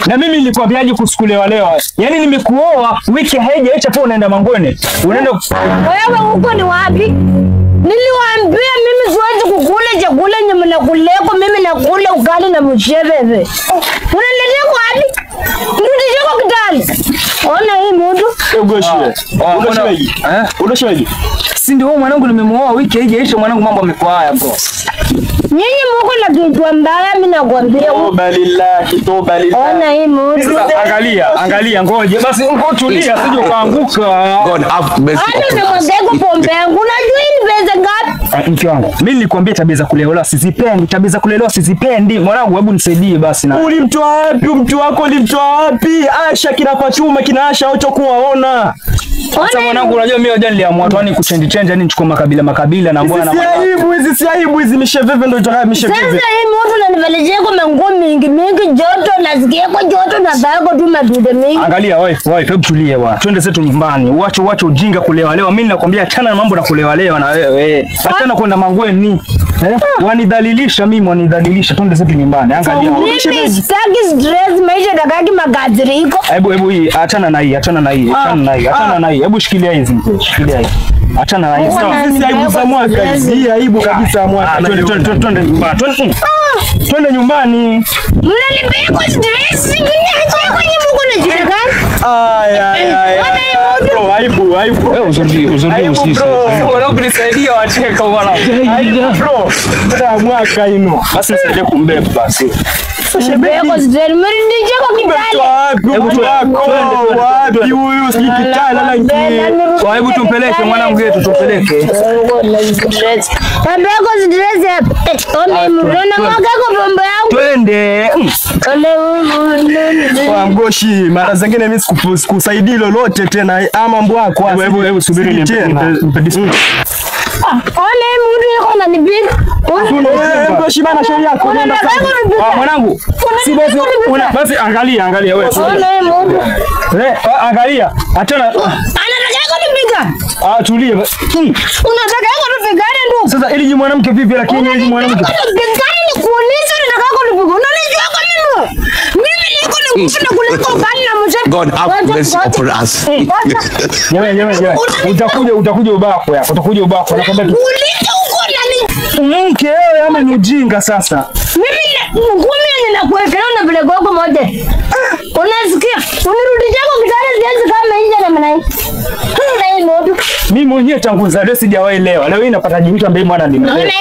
Na mimi nilikwambiaje kusukulewa leo? Yaani nimekuoa wiki haijaisha tu unaenda Mangweni. Unaenda wewe huko ni wapi? Niliwaambia mimi siwezi kukula chakula nyama na kuleko, mimi nakula ugali na msheveve. Unaniletea wapi? Nirudishe kwa kitali. Ona hii mtu. Unashaje? Si ndio mwanangu nimemuoa wiki haijaisha mwanangu mambo yamekuwa haya bro. Nyinyi mko na kitu mbaya mimi nakwambia. Toba lillahi. Ona hii mtu. Angalia ngoje. Basi tulia sije ukaanguka. God have mercy. Ana nimwageko pombe yangu. Unajua hii pesa ngapi? Mke wangu. Mimi nilikwambia tabia za kulelewa sizipendi. Tabia za kulelewa sizipendi. Mwanangu hebu nisaidie basi na. Ulimtoa wapi? Mtu wako ulimtoa wapi? Asha kina Fatuma kina Asha utakuwaona. Sasa mwanangu unajua mimi hoja niliamua tu yani kuchange yani nichukue makabila na mbona na si aibu hizi misheveve ndio itakayo misheveve. Sasa hii mtu ananivalishia kwa manguo mingi joto nasikia kwa joto na bako tu madude mingi. Angalia wife hebu tulie bwana. Twende zetu nyumbani. Uache ujinga kulewa leo. Mimi nakwambia achana na mambo na kulewa leo na wewe. Achana kwenda Mangweni. Wanidhalilisha mimi wanidhalilisha. Twende zetu nyumbani. Angalia. Mimi sitaki stress maisha dakaki magaziriko. Hebu hii achana na hii. Achana na hii. Hebu shikilia hizi. Achana na hii. Sisi aibu za mwaka hizi. Aibu kabisa ya mwaka. Twende nyumbani. Twende nyumbani. Mnanipea kwa stress. Mimi acha kwenye mko na jina gani? Aibu. Uzuri usisi. Wanakunisaidia wacheka bwana. Aibu bro. Ndio mwaka ino. Basi nisaidie kumbeba basi. Shebeko zeni mrindije kwa kitale. Wapi huyu si kitale la ngi. Hebu tumpeleke mwanangu yetu tumpeleke. Shebeko zeni hapa. Ona mrona mwaka kwa bomba yangu. Twende. Kwa ngoshi mara zingine mimi sikusaidia lolote tena ama mbwako. Hebu subiri nimpe discount. Ona mrudi yuko ananipiga. Ngoshi bana shauri yako. Mwanangu. Si basi angalia wewe. Ona mrudi. Angalia. Achana. Anataka kunipiga. Tulie. Unataka kunipigana ndio. Sasa ili mwanamke vipi lakini ili mwanamke. Gani ni kuuliza unataka kunipiga. Unanijua kwa nini? Mimi niko nakufuna kuliko gani na mzee. God have mercy upon us. Yewe. Utakuja ubako yako. Nakwambia tu. Uliza uko nani? Mke wewe ama ni ujinga sasa. Mimi ngumi ninakuwekea na vile gogo moja. Unasikia? Unirudisha kwa kitanda sianze kama nje na mnai. Mimi mwenyewe tangu zaleo sijawahi leo. Leo hii napata mtu ambaye mwana nimeelewa.